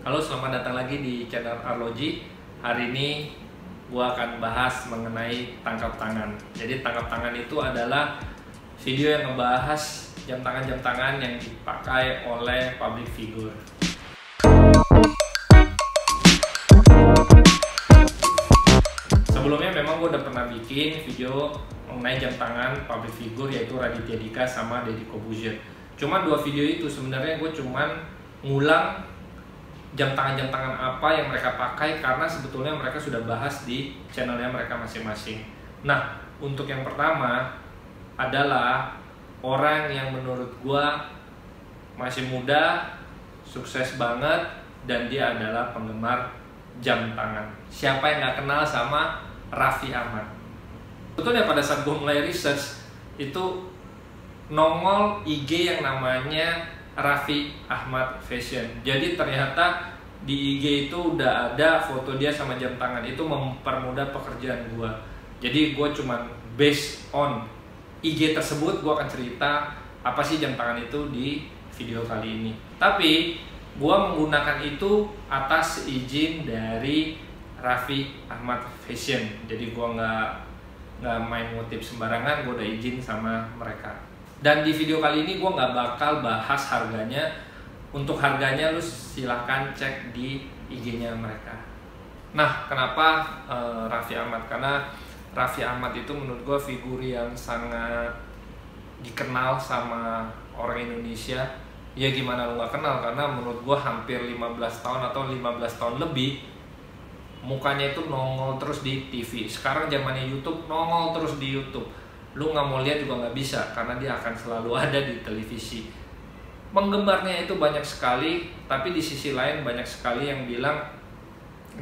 Halo, selamat datang lagi di channel Arloji. Hari ini gua akan bahas mengenai tangkap tangan. Jadi tangkap tangan itu adalah video yang ngebahas jam tangan yang dipakai oleh public figure. Sebelumnya memang gue udah pernah bikin video mengenai jam tangan public figure, yaitu Raditya Dika sama Deddy Corbuzier. Cuman dua video itu sebenarnya gue cuman ngulang jam tangan apa yang mereka pakai, karena sebetulnya mereka sudah bahas di channelnya mereka masing-masing. Nah, untuk yang pertama adalah orang yang menurut gue masih muda, sukses banget, dan dia adalah penggemar jam tangan. Siapa yang nggak kenal sama Raffi Ahmad? Betulnya pada saat gue mulai research itu nongol IG yang namanya Raffi Ahmad Fashion. Jadi ternyata di IG itu udah ada foto dia sama jam tangan. Itu mempermudah pekerjaan gue. Jadi gue cuman based on IG tersebut, gue akan cerita apa sih jam tangan itu di video kali ini. Tapi gue menggunakan itu atas izin dari Raffi Ahmad Fashion. Jadi gue nggak main motif sembarangan, gue udah izin sama mereka. Dan di video kali ini gue nggak bakal bahas harganya. Untuk harganya lu silahkan cek di IG-nya mereka. Nah, kenapa Raffi Ahmad? Karena Raffi Ahmad itu menurut gue figur yang sangat dikenal sama orang Indonesia. Ya gimana lu gak kenal, karena menurut gue hampir 15 tahun atau 15 tahun lebih mukanya itu nongol terus di TV. Sekarang zamannya YouTube, nongol terus di YouTube. Lu nggak mau lihat juga nggak bisa, karena dia akan selalu ada di televisi. Penggemarnya itu banyak sekali, tapi di sisi lain banyak sekali yang bilang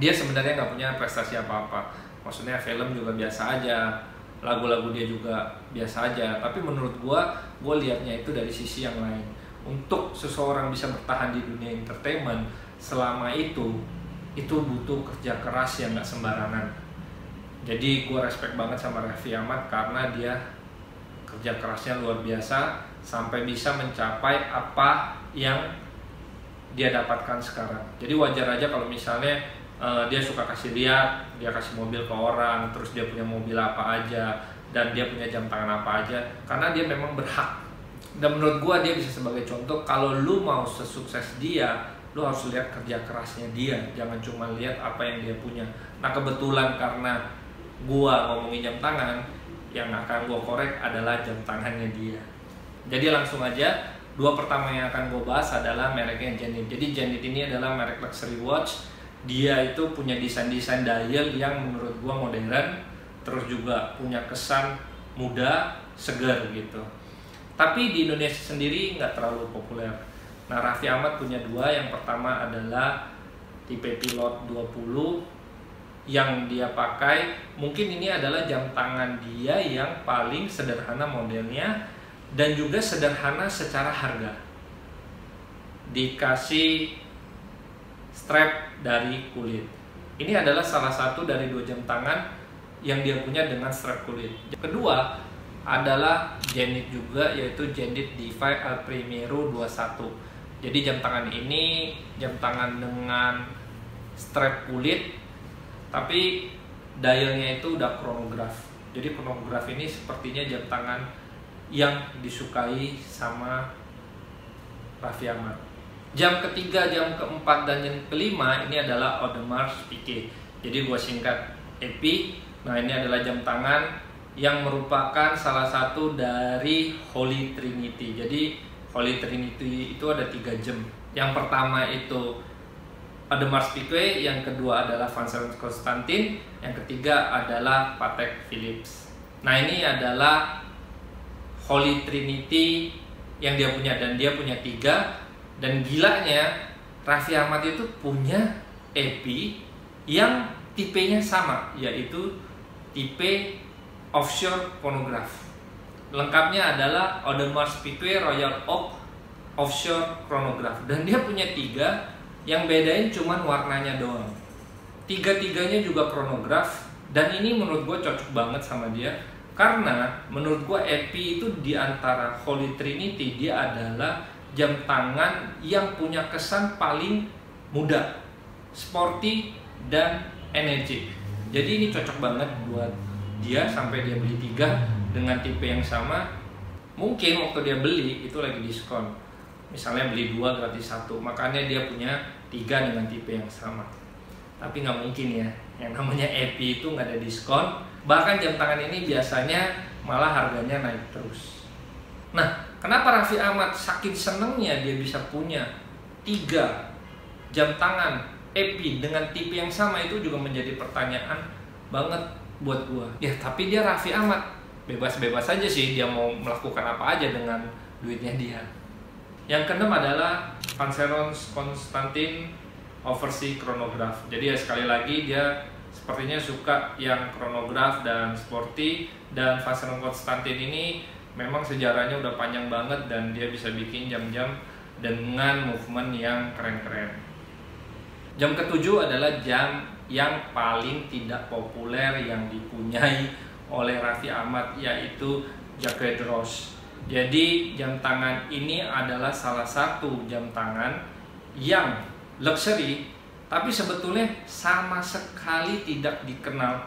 dia sebenarnya nggak punya prestasi apa-apa. Maksudnya film juga biasa aja, lagu-lagu dia juga biasa aja. Tapi menurut gue lihatnya itu dari sisi yang lain. Untuk seseorang bisa bertahan di dunia entertainment selama itu butuh kerja keras yang nggak sembarangan. Jadi gue respect banget sama Raffi Ahmad karena dia kerja kerasnya luar biasa sampai bisa mencapai apa yang dia dapatkan sekarang. Jadi wajar aja kalau misalnya dia suka kasih lihat, dia kasih mobil ke orang, terus dia punya mobil apa aja, dan dia punya jam tangan apa aja, karena dia memang berhak. Dan menurut gue dia bisa sebagai contoh, kalau lu mau sesukses dia, lu harus lihat kerja kerasnya dia, jangan cuma lihat apa yang dia punya. Nah, kebetulan karena gua ngomongin jam tangan, yang akan gua korek adalah jam tangannya dia. Jadi langsung aja, dua pertama yang akan gua bahas adalah mereknya Zenith. Jadi Zenith ini adalah merek luxury watch. Dia itu punya desain-desain dial yang menurut gua modern, terus juga punya kesan muda, segar gitu. Tapi di Indonesia sendiri nggak terlalu populer. Nah, Raffi Ahmad punya dua. Yang pertama adalah tipe Pilot 20 yang dia pakai. Mungkin ini adalah jam tangan dia yang paling sederhana modelnya dan juga sederhana secara harga. Dikasih strap dari kulit. Ini adalah salah satu dari dua jam tangan yang dia punya dengan strap kulit. Kedua adalah Zenith juga, yaitu Zenith Defy El Primero 21. Jadi jam tangan ini jam tangan dengan strap kulit, tapi dialnya itu udah chronograph. Jadi chronograph ini sepertinya jam tangan yang disukai sama Raffi Ahmad. Jam ketiga, jam keempat, dan jam kelima ini adalah Audemars Piguet. Jadi gua singkat EP. Nah, ini adalah jam tangan yang merupakan salah satu dari Holy Trinity. Jadi Holy Trinity itu ada 3 jam. Yang pertama itu Audemars Piguet, yang kedua adalah Vincent Constantin, yang ketiga adalah Patek Philippe. Nah, ini adalah Holy Trinity yang dia punya, dan dia punya 3. Dan gilanya Raffi Ahmad itu punya EP yang tipenya sama, yaitu tipe offshore chronograph. Lengkapnya adalah Audemars Piguet Royal Oak Offshore Chronograph. Dan dia punya 3, yang bedain cuman warnanya doang. Tiga-tiganya juga chronograph, dan ini menurut gue cocok banget sama dia. Karena menurut gue EP itu diantara Holy Trinity, dia adalah jam tangan yang punya kesan paling muda, sporty, dan energi. Jadi ini cocok banget buat dia sampai dia beli 3 dengan tipe yang sama. Mungkin waktu dia beli itu lagi diskon, misalnya beli 2 gratis 1, makanya dia punya 3 dengan tipe yang sama. Tapi nggak mungkin ya, yang namanya Epi itu nggak ada diskon. Bahkan jam tangan ini biasanya malah harganya naik terus. Nah, kenapa Raffi Ahmad saking senengnya dia bisa punya 3 jam tangan Epi dengan tipe yang sama, itu juga menjadi pertanyaan banget buat gua. Ya tapi dia Raffi Ahmad, bebas-bebas aja sih dia mau melakukan apa aja dengan duitnya dia. Yang keenam adalah Vacheron Constantin Overseas Chronograph. Jadi ya sekali lagi dia sepertinya suka yang chronograph dan sporty, dan Vacheron Constantin ini memang sejarahnya udah panjang banget dan dia bisa bikin jam-jam dengan movement yang keren-keren. Jam ketujuh adalah jam yang paling tidak populer yang dipunyai oleh Raffi Ahmad, yaitu Jaquet Droz. Jadi jam tangan ini adalah salah satu jam tangan yang luxury, tapi sebetulnya sama sekali tidak dikenal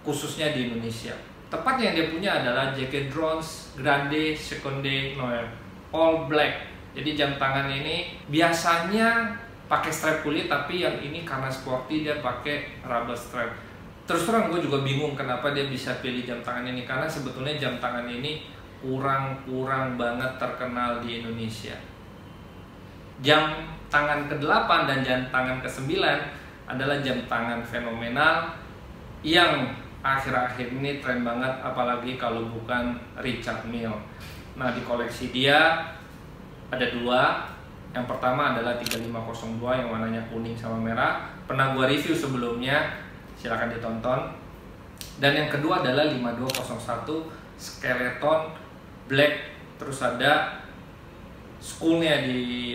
khususnya di Indonesia. Tepat yang dia punya adalah Jaquet Droz Grande Seconde Noir all black. Jadi jam tangan ini biasanya pakai strap kulit, tapi yang ini karena sporty dia pakai rubber strap. Terus terang gue juga bingung kenapa dia bisa pilih jam tangan ini, karena sebetulnya jam tangan ini kurang banget terkenal di Indonesia. Jam tangan ke-8 dan jam tangan ke-9 adalah jam tangan fenomenal yang akhir-akhir ini tren banget, apalagi kalau bukan Richard Mille. Nah, di koleksi dia ada 2. Yang pertama adalah 3502 yang warnanya kuning sama merah. Pernah gua review sebelumnya, silahkan ditonton. Dan yang kedua adalah 5201 skeleton black, terus ada skullnya di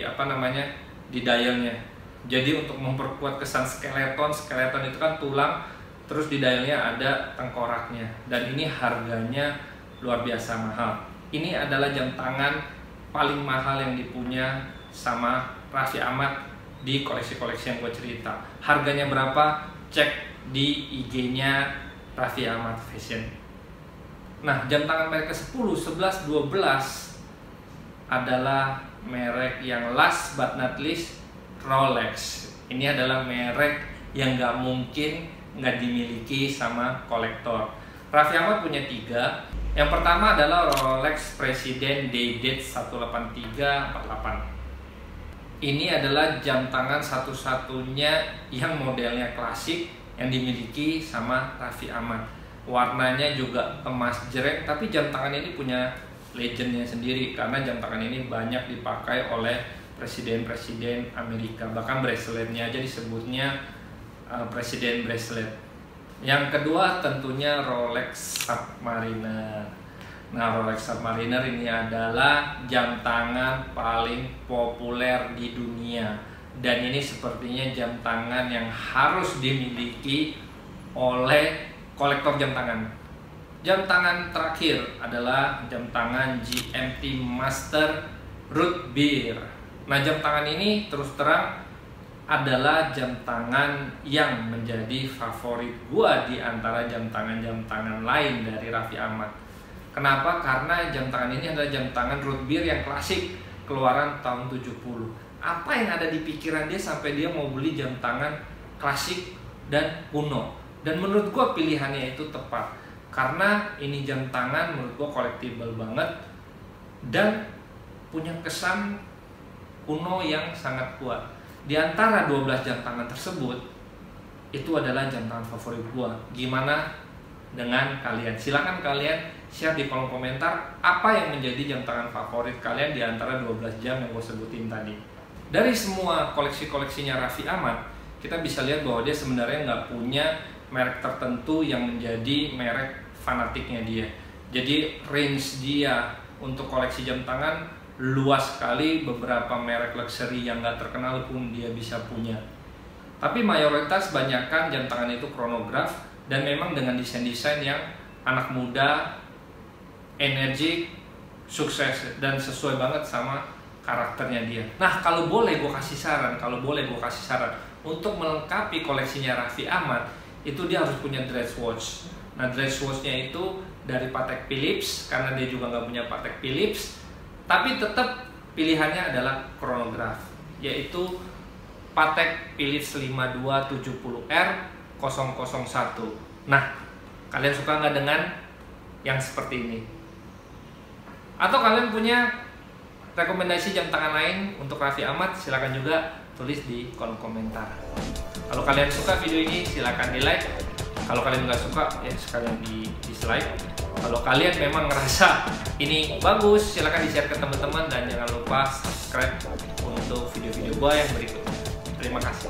di dialnya. Jadi untuk memperkuat kesan skeleton itu kan tulang, terus di dialnya ada tengkoraknya, dan ini harganya luar biasa mahal. Ini adalah jam tangan paling mahal yang dipunya sama Raffi Ahmad di koleksi-koleksi yang gue cerita. Harganya berapa? Cek di IG-nya Raffi Ahmad Fashion. Nah, jam tangan merek ke-10, 11, 12 adalah merek yang last but not least, Rolex. Ini adalah merek yang nggak mungkin nggak dimiliki sama kolektor. Raffi Ahmad punya 3. Yang pertama adalah Rolex President Day-Date 18348. Ini adalah jam tangan satu-satunya yang modelnya klasik yang dimiliki sama Raffi Ahmad. Warnanya juga emas jreng, tapi jam tangan ini punya legendnya sendiri karena jam tangan ini banyak dipakai oleh presiden-presiden Amerika. Bahkan braceletnya aja disebutnya President Bracelet. Yang kedua tentunya Rolex Submariner. Nah, Rolex Submariner ini adalah jam tangan paling populer di dunia, dan ini sepertinya jam tangan yang harus dimiliki oleh kolektor jam tangan. Jam tangan terakhir adalah jam tangan GMT Master Root Beer. Nah, jam tangan ini terus terang adalah jam tangan yang menjadi favorit gua di antara jam tangan lain dari Raffi Ahmad. Kenapa? Karena jam tangan ini adalah jam tangan Root Beer yang klasik, keluaran tahun 70. Apa yang ada di pikiran dia sampai dia mau beli jam tangan klasik dan kuno? Dan menurut gua pilihannya itu tepat, karena ini jam tangan menurut gua collectible banget dan punya kesan kuno yang sangat kuat. Di antara 12 jam tangan tersebut, itu adalah jam tangan favorit gua. Gimana dengan kalian? Silakan kalian share di kolom komentar apa yang menjadi jam tangan favorit kalian di antara 12 jam yang gue sebutin tadi. Dari semua koleksi-koleksinya Raffi Ahmad, kita bisa lihat bahwa dia sebenarnya nggak punya merek tertentu yang menjadi merek fanatiknya dia. Jadi range dia untuk koleksi jam tangan luas sekali, beberapa merek luxury yang nggak terkenal pun dia bisa punya. Tapi mayoritas banyakkan jam tangan itu chronograph, dan memang dengan desain-desain yang anak muda, energik, sukses, dan sesuai banget sama karakternya dia. Nah, kalau boleh gue kasih saran, untuk melengkapi koleksinya Raffi Ahmad, itu dia harus punya dress watch. Nah, dress watchnya itu dari Patek Philippe, karena dia juga nggak punya Patek Philippe, tapi tetap pilihannya adalah chronograph, yaitu Patek Philippe 5270R 001. Nah, kalian suka nggak dengan yang seperti ini? Atau kalian punya rekomendasi jam tangan lain untuk Raffi Ahmad? Silahkan juga tulis di kolom komentar. Kalau kalian suka video ini, silahkan di like. Kalau kalian nggak suka, ya sekalian di dislike. Kalau kalian memang ngerasa ini bagus, silahkan di share ke teman-teman, dan jangan lupa subscribe untuk video-video gua yang berikutnya. Terima kasih.